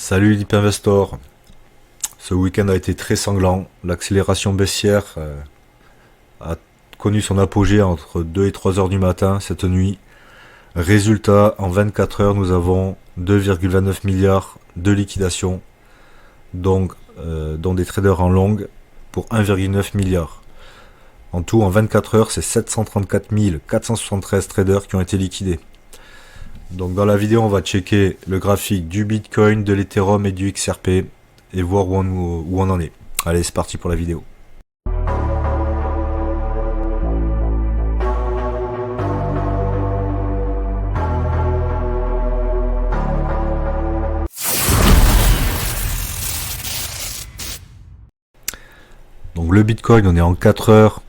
Salut Deep Investor. Ce week-end a été très sanglant. L'accélération baissière a connu son apogée entre 2 et 3 heures du matin cette nuit. Résultat, en 24 heures, nous avons 2,29 milliards de liquidations, donc dont des traders en longue pour 1,9 milliard. En tout, en 24 heures, c'est 734 473 traders qui ont été liquidés. Donc dans la vidéo, on va checker le graphique du Bitcoin, de l'Ethereum et du XRP et voir où on en est. Allez, c'est parti pour la vidéo. Donc le Bitcoin, on est en 4 heures.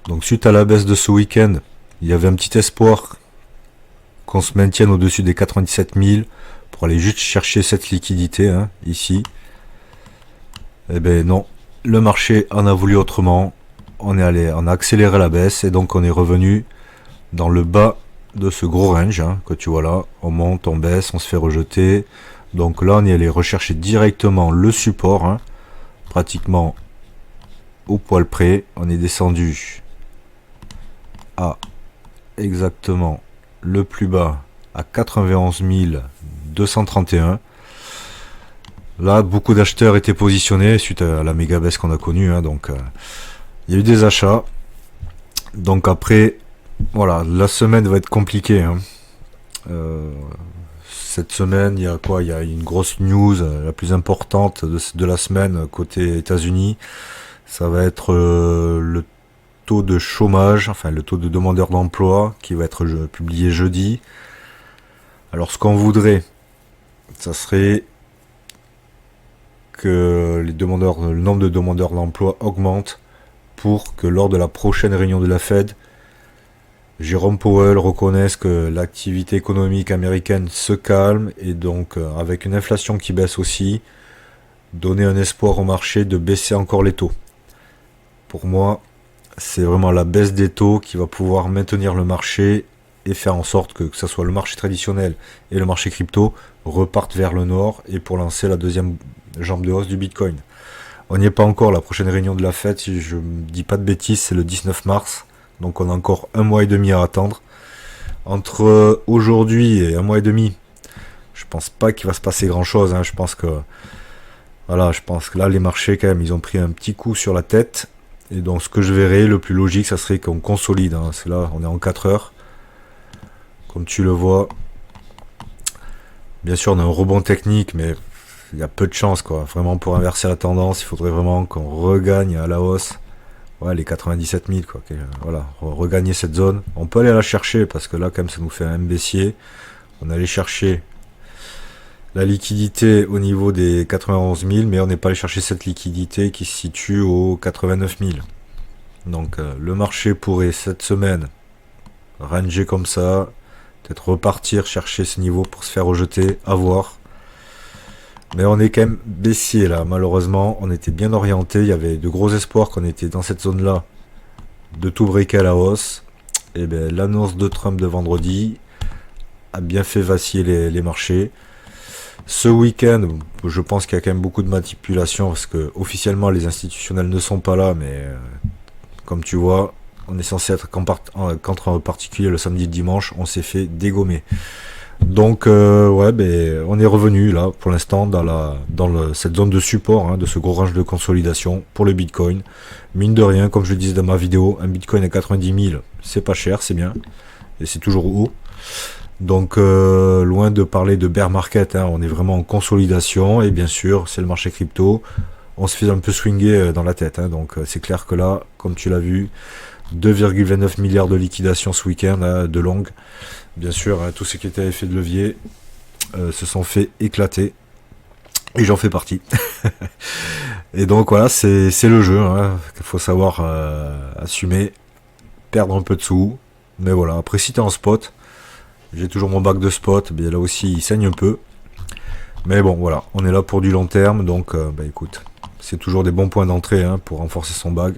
Donc suite à la baisse de ce week-end, il y avait un petit espoir qu'on se maintienne au-dessus des 97 000 pour aller juste chercher cette liquidité ici. Eh ben non, le marché en a voulu autrement. On a accéléré la baisse et donc on est revenu dans le bas de ce gros range que tu vois là. On monte, on baisse, on se fait rejeter. Donc là, on est allé rechercher directement le support, pratiquement au poil près. On est descendu à exactement le plus bas à 91 231. Là, beaucoup d'acheteurs étaient positionnés suite à la méga baisse qu'on a connue. Donc, il y a eu des achats. Donc après, voilà, la semaine va être compliquée. Cette semaine, il y a quoi? Il y a une grosse news, la plus importante de la semaine côté États-Unis. Ça va être le taux de chômage, enfin le taux de demandeurs d'emploi qui va être publié jeudi. Alors ce qu'on voudrait, ça serait que le nombre de demandeurs d'emploi augmente pour que lors de la prochaine réunion de la Fed, Jérôme Powell reconnaisse que l'activité économique américaine se calme et donc avec une inflation qui baisse aussi, donner un espoir au marché de baisser encore les taux. Pour moi, c'est vraiment la baisse des taux qui va pouvoir maintenir le marché et faire en sorte que ce soit le marché traditionnel et le marché crypto repartent vers le nord et pour lancer la deuxième jambe de hausse du Bitcoin. On n'y est pas encore, la prochaine réunion de la Fed, si je ne dis pas de bêtises, c'est le 19 mars. Donc on a encore 1 mois et demi à attendre. Entre aujourd'hui et 1 mois et demi, je pense pas qu'il va se passer grand chose. Je pense que là les marchés quand même, ils ont pris un petit coup sur la tête. Et donc ce que je verrais, le plus logique, ça serait qu'on consolide. Parce que là, on est en 4 heures. Comme tu le vois. Bien sûr, on a un rebond technique, mais il y a peu de chance, quoi. Vraiment, pour inverser la tendance, il faudrait vraiment qu'on regagne à la hausse. Ouais, les 97 000, quoi. Voilà, regagner cette zone. On peut aller la chercher, parce que là, quand même, ça nous fait un baissier. On allait chercher la liquidité au niveau des 91 000, mais on n'est pas allé chercher cette liquidité qui se situe aux 89 000. Donc le marché pourrait cette semaine ranger comme ça, peut-être repartir chercher ce niveau pour se faire rejeter, à voir. Mais on est quand même baissier là, malheureusement, on était bien orienté, il y avait de gros espoirs qu'on était dans cette zone là, de tout briquer à la hausse. Et bien l'annonce de Trump de vendredi a bien fait vaciller les marchés. Ce week-end, je pense qu'il y a quand même beaucoup de manipulation parce que officiellement les institutionnels ne sont pas là, mais comme tu vois, on est censé être qu'entre particulier le samedi et le dimanche, on s'est fait dégommer. Donc on est revenu là pour l'instant dans cette zone de support, de ce gros range de consolidation pour le Bitcoin. Mine de rien, comme je le disais dans ma vidéo, un Bitcoin à 90 000, c'est pas cher, c'est bien, et c'est toujours haut. Donc loin de parler de bear market, on est vraiment en consolidation et bien sûr c'est le marché crypto, on se fait un peu swinger dans la tête, donc c'est clair que là, comme tu l'as vu, 2,29 milliards de liquidation ce week-end de longue. Bien sûr, tous ceux qui étaient à effet de levier se sont fait éclater et j'en fais partie. Et donc voilà, c'est le jeu, qu'il faut savoir assumer, perdre un peu de sous, mais voilà, après si t'es en spot, j'ai toujours mon bac de spot, bien là aussi il saigne un peu. Mais bon voilà, on est là pour du long terme, donc écoute, c'est toujours des bons points d'entrée pour renforcer son bag.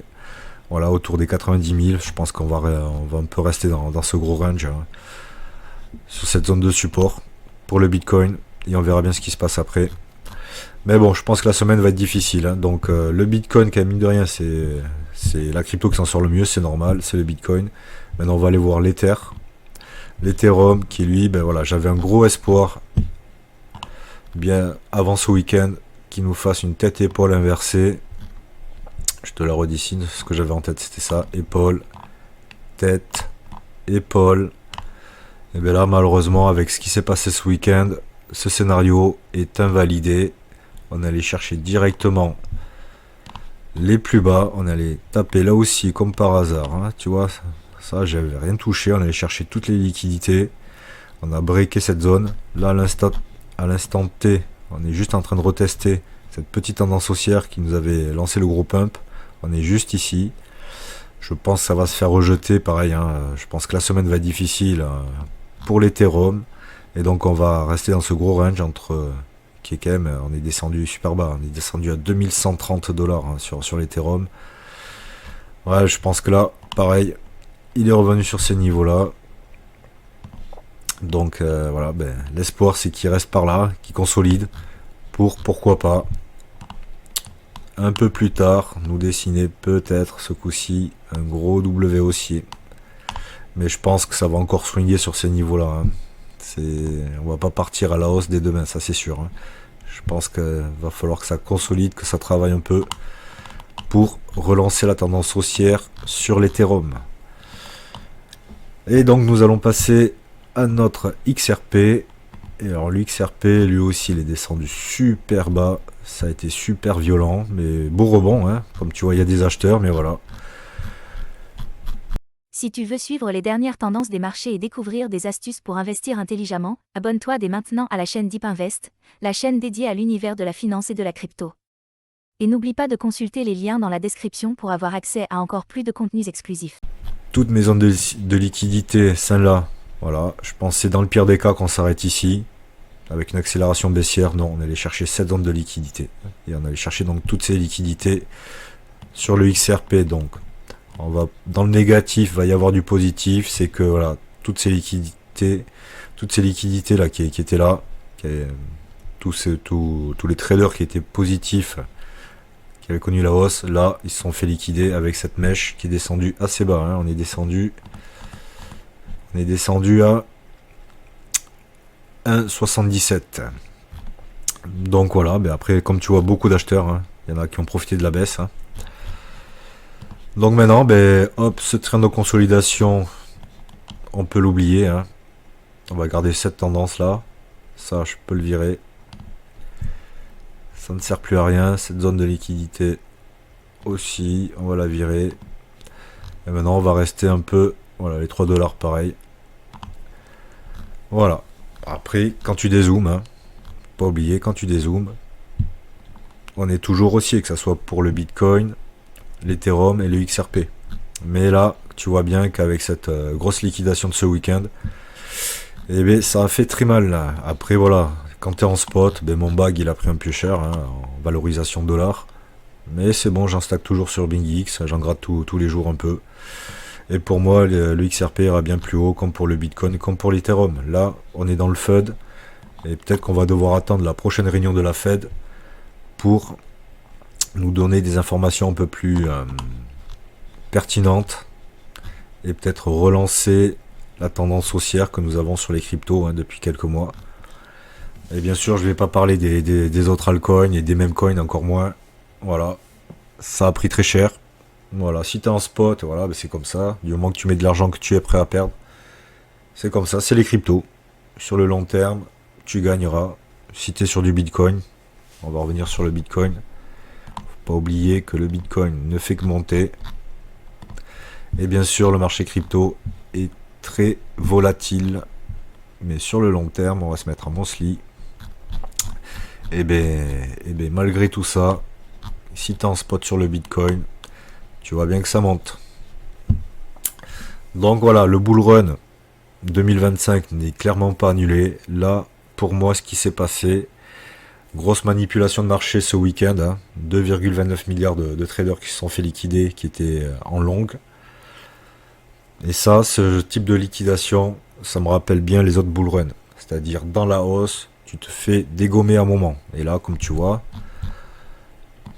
Voilà, autour des 90 000, je pense qu'on va un peu rester dans ce gros range, sur cette zone de support pour le Bitcoin, et on verra bien ce qui se passe après. Mais bon, je pense que la semaine va être difficile, hein. Donc le Bitcoin, quand même, mine de rien, c'est la crypto qui s'en sort le mieux, c'est normal, c'est le Bitcoin. Maintenant, on va aller voir l'Ether. L'Ethereum, qui lui, ben voilà, j'avais un gros espoir, bien avant ce week-end, qu'il nous fasse une tête-épaule inversée. Je te la redessine, ce que j'avais en tête, c'était ça. Épaule, tête, épaule. Et bien là, malheureusement, avec ce qui s'est passé ce week-end, ce scénario est invalidé. On allait chercher directement les plus bas. On allait taper là aussi, comme par hasard, hein. Tu vois, ça, j'avais rien touché. On allait chercher toutes les liquidités. On a breaké cette zone. Là, à l'instant T, on est juste en train de retester cette petite tendance haussière qui nous avait lancé le gros pump. On est juste ici. Je pense que ça va se faire rejeter. Pareil, hein. Je pense que la semaine va être difficile pour l'Ethereum. Et donc, on va rester dans ce gros range entre... qui est quand même... On est descendu super bas. On est descendu à 2130 $, hein, sur l'Ethereum. Ouais, je pense que là, pareil, il est revenu sur ces niveaux-là. Donc, voilà, ben, l'espoir, c'est qu'il reste par là, qu'il consolide. Pourquoi pas, un peu plus tard, nous dessiner peut-être ce coup-ci un gros W haussier. Mais je pense que ça va encore swinguer sur ces niveaux-là, hein. On va pas partir à la hausse dès demain, ça c'est sûr, hein. Je pense qu'il va falloir que ça consolide, que ça travaille un peu pour relancer la tendance haussière sur l'Ethereum. Et donc nous allons passer à notre XRP. Et alors l'XRP, lui aussi, il est descendu super bas. Ça a été super violent, mais beau rebond, hein. Comme tu vois, il y a des acheteurs, mais voilà. Si tu veux suivre les dernières tendances des marchés et découvrir des astuces pour investir intelligemment, abonne-toi dès maintenant à la chaîne Deep Invest, la chaîne dédiée à l'univers de la finance et de la crypto. Et n'oublie pas de consulter les liens dans la description pour avoir accès à encore plus de contenus exclusifs. Toutes mes zones de liquidité, celle-là, voilà. Je pense que c'est dans le pire des cas qu'on s'arrête ici. Avec une accélération baissière, non, on allait chercher cette zone de liquidité. Et on allait chercher donc toutes ces liquidités sur le XRP, donc. On va, dans le négatif, va y avoir du positif, c'est que voilà, toutes ces liquidités là qui étaient là, tous les traders qui étaient positifs, qui avaient connu la hausse, là, ils se sont fait liquider avec cette mèche qui est descendue assez bas, hein. On est descendu à 1,77. Donc voilà, mais après, comme tu vois, beaucoup d'acheteurs, hein. Il y en a qui ont profité de la baisse, hein. Donc maintenant, ben, hop, ce train de consolidation, on peut l'oublier, hein. On va garder cette tendance-là. Ça, je peux le virer. Ça ne sert plus à rien. Cette zone de liquidité aussi, on va la virer. Et maintenant, on va rester un peu... Voilà, les 3 $, pareil. Voilà. Après, quand tu dézoomes, hein, pas oublier, quand tu dézoomes, on est toujours haussier, que ce soit pour le Bitcoin, l'Ethereum et le XRP. Mais là, tu vois bien qu'avec cette grosse liquidation de ce week-end, eh bien, ça a fait très mal là. Après voilà, quand tu es en spot, ben, mon bag il a pris un peu cher, hein, en valorisation de dollars. Mais c'est bon, j'en stack toujours sur BingX, j'en gratte tous les jours un peu. Et pour moi, le XRP ira bien plus haut, comme pour le Bitcoin, comme pour l'Ethereum. Là, on est dans le FUD, et peut-être qu'on va devoir attendre la prochaine réunion de la Fed pour nous donner des informations un peu plus pertinentes et peut-être relancer la tendance haussière que nous avons sur les cryptos, hein, depuis quelques mois. Et bien sûr, je ne vais pas parler des autres altcoins et des mêmes coins encore moins. Voilà, ça a pris très cher. Voilà, si tu es en spot, voilà, ben c'est comme ça. Du moment que tu mets de l'argent que tu es prêt à perdre, c'est comme ça, c'est les cryptos. Sur le long terme, tu gagneras. Si tu es sur du Bitcoin, on va revenir sur le Bitcoin. Pas oublier que le Bitcoin ne fait que monter. Et bien sûr, le marché crypto est très volatile. Mais sur le long terme, on va se mettre à Monsli. Et bien, malgré tout ça, si tu es en spot sur le Bitcoin, tu vois bien que ça monte. Donc voilà, le bull run 2025 n'est clairement pas annulé. Là, pour moi, ce qui s'est passé... Grosse manipulation de marché ce week-end, hein. 2,29 milliards de traders qui se sont fait liquider, qui étaient en longue. Et ça, ce type de liquidation, ça me rappelle bien les autres bull run. C'est-à-dire dans la hausse, tu te fais dégommer à un moment. Et là, comme tu vois,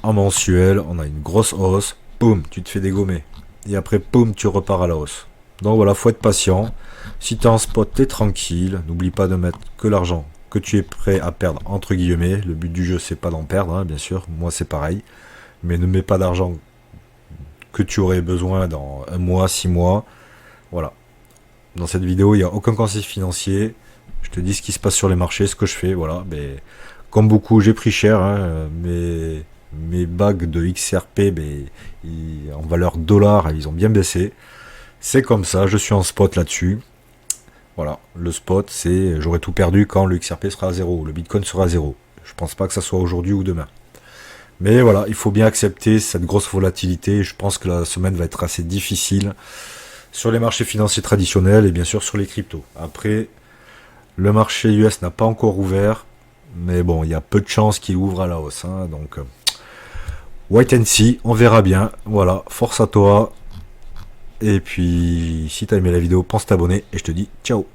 en mensuel, on a une grosse hausse, boum, tu te fais dégommer. Et après, boum, tu repars à la hausse. Donc voilà, faut être patient. Si tu es en spot, tu es tranquille. N'oublie pas de mettre que l'argent que tu es prêt à perdre, entre guillemets. Le but du jeu, c'est pas d'en perdre, hein, bien sûr. Moi, c'est pareil. Mais ne mets pas d'argent que tu aurais besoin dans 1 mois, 6 mois. Voilà. Dans cette vidéo, il n'y a aucun conseil financier. Je te dis ce qui se passe sur les marchés, ce que je fais. Voilà. Mais comme beaucoup, j'ai pris cher. Hein, mes bagues de XRP, en valeur dollar, ils ont bien baissé. C'est comme ça, je suis en spot là-dessus. Voilà, le spot, c'est j'aurai tout perdu quand le XRP sera à 0, le Bitcoin sera à 0. Je pense pas que ça soit aujourd'hui ou demain. Mais voilà, il faut bien accepter cette grosse volatilité. Je pense que la semaine va être assez difficile sur les marchés financiers traditionnels et bien sûr sur les cryptos. Après, le marché US n'a pas encore ouvert, mais bon, il y a peu de chances qu'il ouvre à la hausse. Hein, donc, wait and see, on verra bien. Voilà, force à toi. Et puis, si t'as aimé la vidéo, pense t'abonner et je te dis ciao.